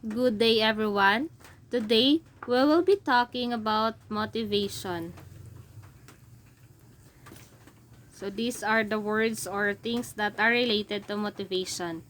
Good day, everyone. Today, we will be talking about motivation. So, these are the words or things that are related to motivation: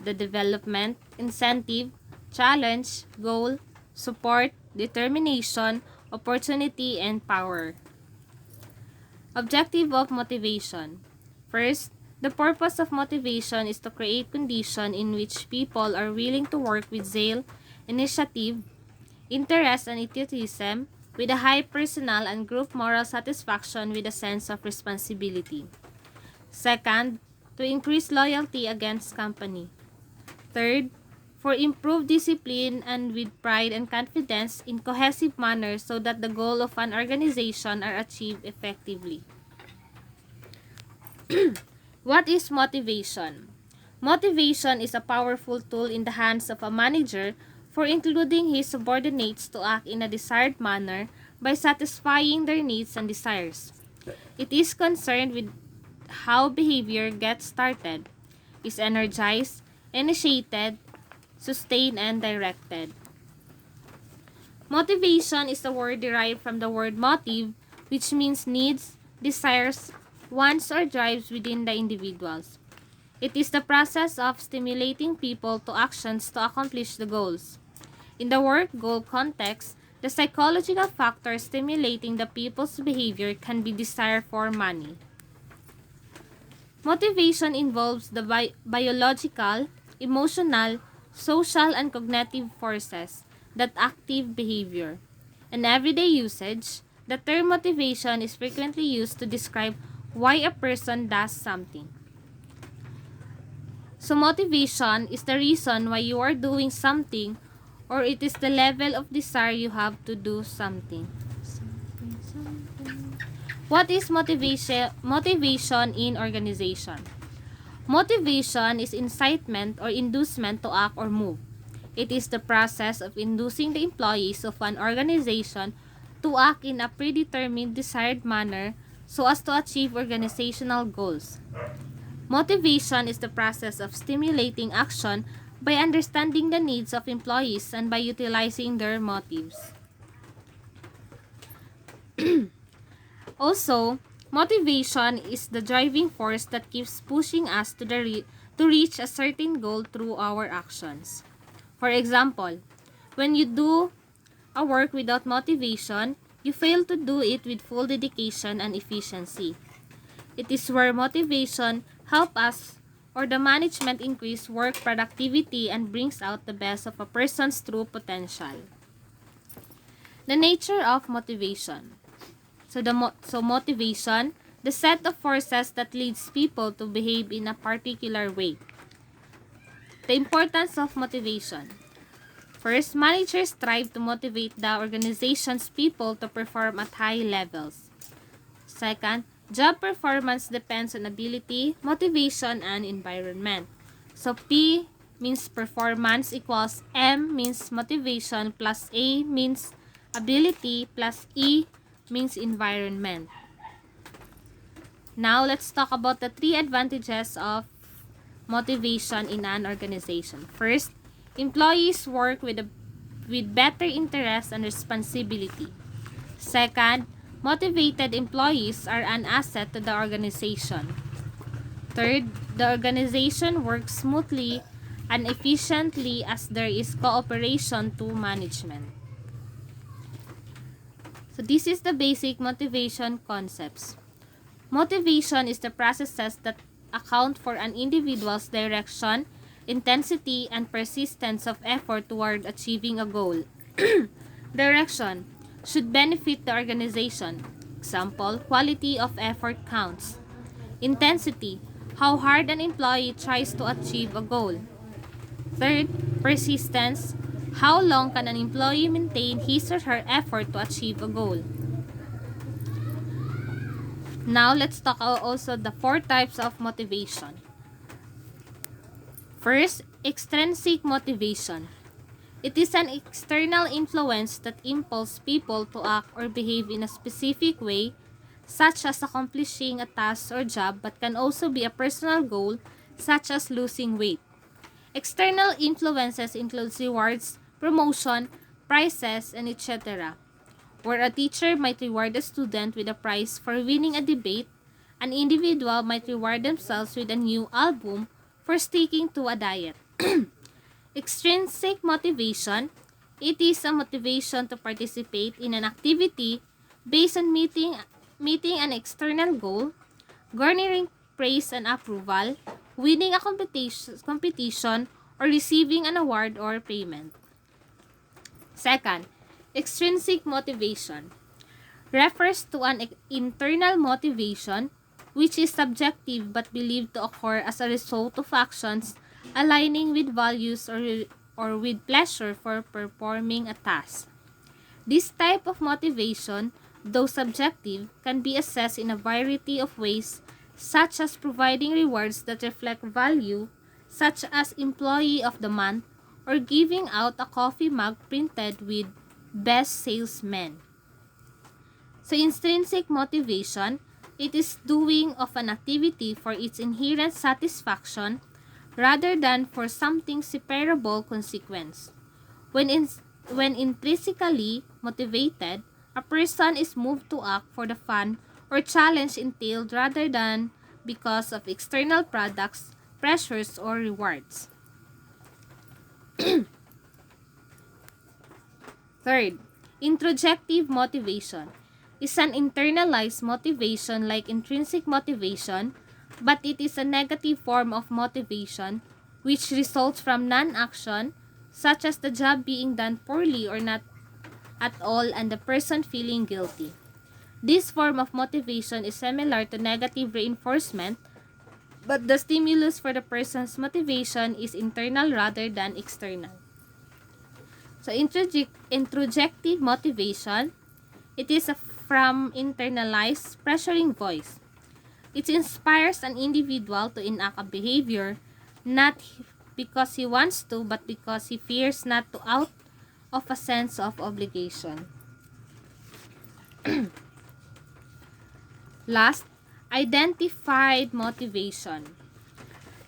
the development, incentive, challenge, goal, support, determination, opportunity, and power. Objective of motivation. First, the purpose of motivation is to create conditions in which people are willing to work with zeal, initiative, interest, and enthusiasm, with a high personal and group moral satisfaction with a sense of responsibility. Second, to increase loyalty against company. Third, for improved discipline and with pride and confidence in cohesive manner so that the goal of an organization are achieved effectively. What is motivation? Motivation is a powerful tool in the hands of a manager for including his subordinates to act in a desired manner by satisfying their needs and desires. It is concerned with how behavior gets started, is energized, initiated, sustained, and directed. Motivation is a word derived from the word motive, which means needs, desires, wants, or drives within the individuals. It is the process of stimulating people to actions to accomplish the goals. In the work goal context, the psychological factor stimulating the people's behavior can be desire for money. Motivation involves the biological, emotional, social, and cognitive forces that active behavior. In everyday usage, the term motivation is frequently used to describe why a person does something. So motivation is the reason why you are doing something, or it is the level of desire you have to do something. What is motivation in organization? Motivation is incitement or inducement to act or move. It is the process of inducing the employees of an organization to act in a predetermined desired manner so as to achieve organizational goals. Motivation is the process of stimulating action by understanding the needs of employees and by utilizing their motives. Also, motivation is the driving force that keeps pushing us to reach a certain goal through our actions. For example, when you do a work without motivation, you fail to do it with full dedication and efficiency. It is where motivation helps us or the management increase work productivity and brings out the best of a person's true potential. The nature of motivation. So motivation, the set of forces that leads people to behave in a particular way. The importance of motivation. First, managers strive to motivate the organization's people to perform at high levels. Second, job performance depends on ability, motivation, and environment. So P means performance equals M means motivation plus A means ability plus E means environment. Now, let's talk about the three advantages of motivation in an organization. First, employees work with better interest and responsibility. Second, motivated employees are an asset to the organization. Third, the organization works smoothly and efficiently as there is cooperation to management. So this is the basic motivation concepts. Motivation is the processes that account for an individual's direction, intensity, and persistence of effort toward achieving a goal. Direction should benefit the organization. Example, quality of effort counts. Intensity, how hard an employee tries to achieve a goal. Third, persistence, how long can an employee maintain his or her effort to achieve a goal. Now, let's talk also the four types of motivation. First, extrinsic motivation. It is an external influence that impels people to act or behave in a specific way, such as accomplishing a task or job, but can also be a personal goal, such as losing weight. External influences include rewards, promotion, prizes, and etc. Where a teacher might reward a student with a prize for winning a debate, an individual might reward themselves with a new album for sticking to a diet. Extrinsic motivation. It is a motivation to participate in an activity based on meeting an external goal, garnering praise and approval, winning a competition, or receiving an award or payment. Second, extrinsic motivation refers to an internal motivation which is subjective but believed to occur as a result of actions aligning with values or with pleasure for performing a task. This type of motivation, though subjective, can be assessed in a variety of ways, such as providing rewards that reflect value, such as Employee of the Month, or giving out a coffee mug printed with Best Salesman. So, intrinsic motivation, it is doing of an activity for its inherent satisfaction rather than for something separable consequence. When intrinsically motivated, a person is moved to act for the fun or challenge entailed rather than because of external products, pressures, or rewards. Third, introjective motivation is an internalized motivation like intrinsic motivation, but it is a negative form of motivation which results from non-action, such as the job being done poorly or not at all and the person feeling guilty. This form of motivation is similar to negative reinforcement, but the stimulus for the person's motivation is internal rather than external. So, introjective motivation, it is from internalized pressuring voice. It inspires an individual to enact a behavior not because he wants to, but because he fears not to out of a sense of obligation. Last, identified motivation.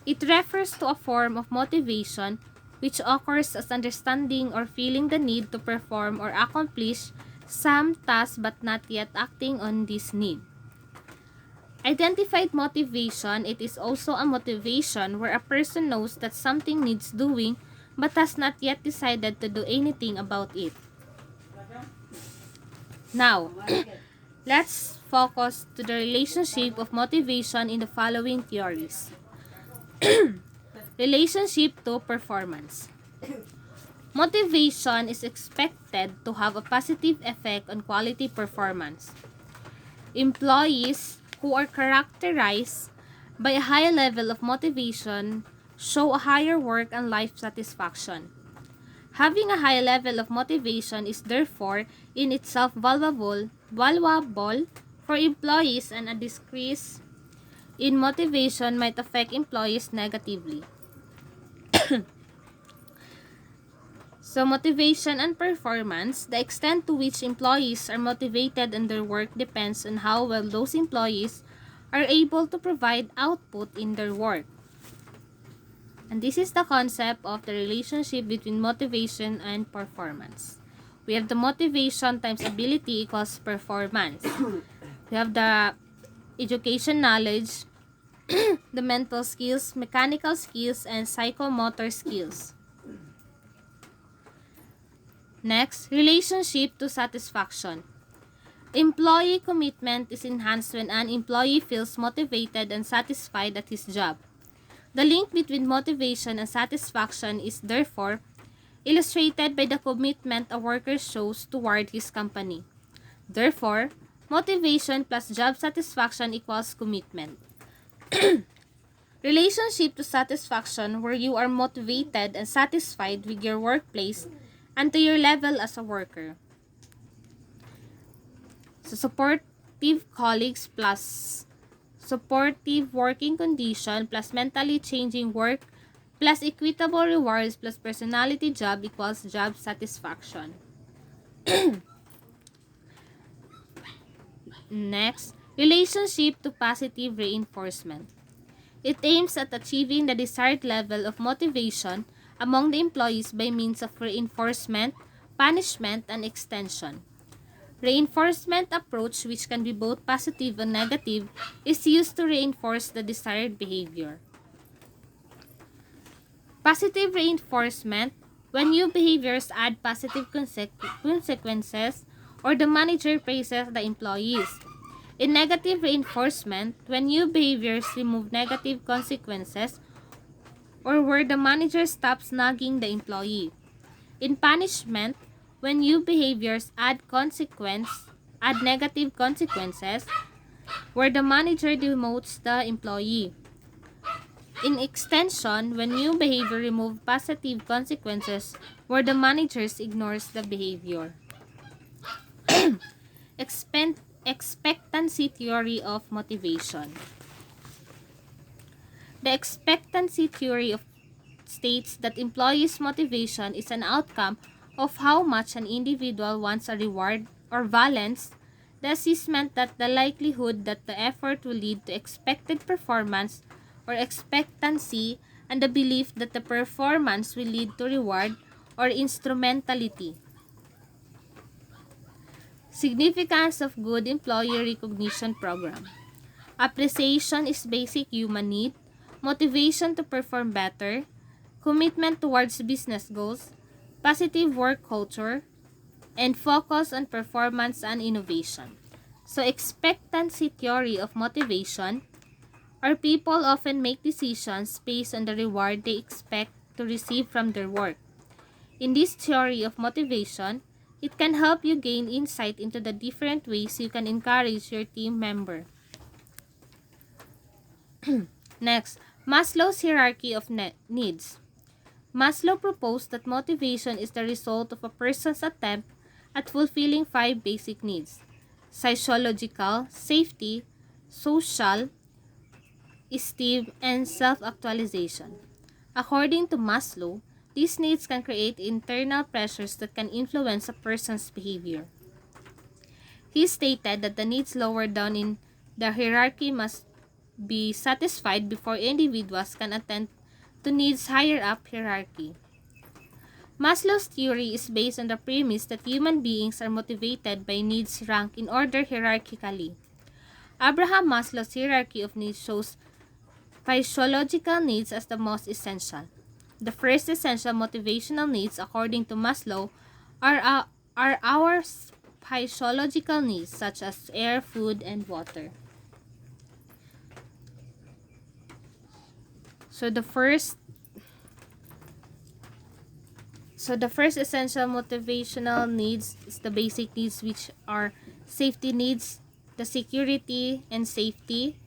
It refers to a form of motivation which occurs as understanding or feeling the need to perform or accomplish some task but not yet acting on this need. Identified motivation, it is also a motivation where a person knows that something needs doing but has not yet decided to do anything about it. Now, let's focus to the relationship of motivation in the following theories. Relationship to performance. Motivation is expected to have a positive effect on quality performance. Employees who are characterized by a high level of motivation show a higher work and life satisfaction. Having a high level of motivation is therefore in itself valuable for employees, and a decrease in motivation might affect employees negatively. So, motivation and performance, the extent to which employees are motivated in their work depends on how well those employees are able to provide output in their work. And this is the concept of the relationship between motivation and performance. We have the motivation times ability equals performance. We have the education knowledge, the mental skills, mechanical skills, and psychomotor skills. Next, relationship to satisfaction. Employee commitment is enhanced when an employee feels motivated and satisfied at his job. The link between motivation and satisfaction is therefore illustrated by the commitment a worker shows toward his company. Therefore, motivation plus job satisfaction equals commitment. Relationship to satisfaction, where you are motivated and satisfied with your workplace and to your level as a worker. So, supportive colleagues plus supportive working condition plus mentally changing work plus equitable rewards plus personality job equals job satisfaction. Next, relationship to positive reinforcement. It aims at achieving the desired level of motivation among the employees by means of reinforcement, punishment, and extension. Reinforcement approach, which can be both positive and negative, is used to reinforce the desired behavior. Positive reinforcement, when new behaviors add positive consequences or the manager praises the employees. In negative reinforcement, when new behaviors remove negative consequences or where the manager stops nagging the employee. In punishment, when new behaviors add negative consequences where the manager demotes the employee. In extension, when new behavior removes positive consequences where the manager ignores the behavior. Expectancy theory of motivation. The expectancy theory states that employees' motivation is an outcome of how much an individual wants a reward or balance the assessment that the likelihood that the effort will lead to expected performance or expectancy and the belief that the performance will lead to reward or instrumentality. Significance of good employee recognition program. Appreciation is basic human need, motivation to perform better, commitment towards business goals, positive work culture, and focus on performance and innovation. So expectancy theory of motivation, our people often make decisions based on the reward they expect to receive from their work. In this theory of motivation, it can help you gain insight into the different ways you can encourage your team member. Next, Maslow's hierarchy of needs. Maslow proposed that motivation is the result of a person's attempt at fulfilling 5 basic needs: psychological, safety, social, esteem, and self-actualization. According to Maslow, these needs can create internal pressures that can influence a person's behavior. He stated that the needs lower down in the hierarchy must be satisfied before individuals can attend to needs higher up hierarchy. Maslow's theory is based on the premise that human beings are motivated by needs ranked in order hierarchically. Abraham Maslow's hierarchy of needs shows physiological needs as the most essential. The first essential motivational needs, according to Maslow, are our physiological needs such as air, food, and water. So the first essential motivational needs is the basic needs, which are safety needs, the security and safety,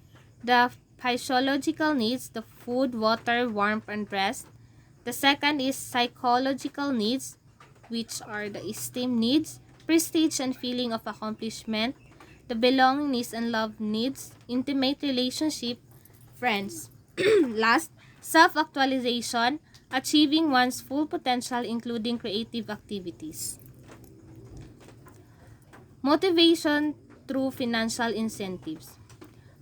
the physiological needs, the food, water, warmth, and rest. The second is psychological needs, which are the esteem needs, prestige and feeling of accomplishment, the belonging needs and love needs, intimate relationship, friends. Last, self-actualization, achieving one's full potential including creative activities. Motivation through financial incentives.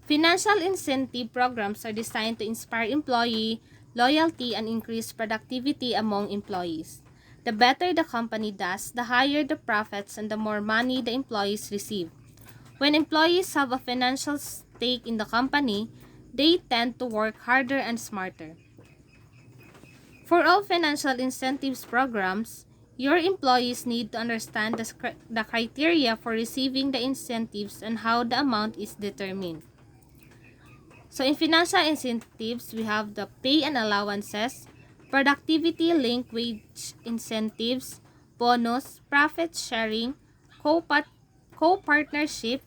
Financial incentive programs are designed to inspire employee loyalty and increase productivity among employees. The better the company does, the higher the profits and the more money the employees receive. When employees have a financial stake in the company, they tend to work harder and smarter. For all financial incentives programs, your employees need to understand the criteria for receiving the incentives and how the amount is determined. So in financial incentives, we have the pay and allowances, productivity-linked wage incentives, bonus, profit sharing, co-partnership,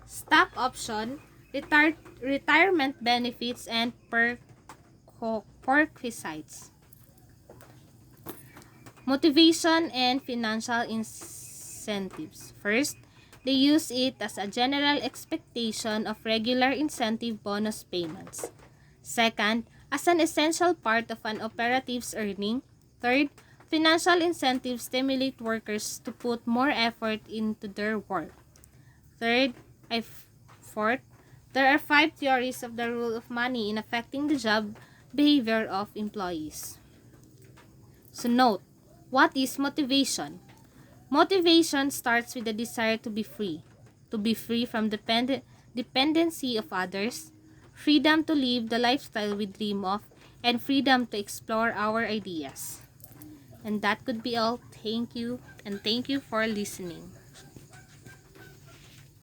stock option, retirement benefits, and perquisites. Motivation and financial incentives. First, they use it as a general expectation of regular incentive bonus payments. Second, as an essential part of an operative's earning. Third, financial incentives stimulate workers to put more effort into their work. Fourth, There are 5 theories of the role of money in affecting the job behavior of employees. So note, what is motivation? Motivation starts with the desire to be free from dependency of others, freedom to live the lifestyle we dream of, and freedom to explore our ideas. And that could be all. Thank you, and thank you for listening.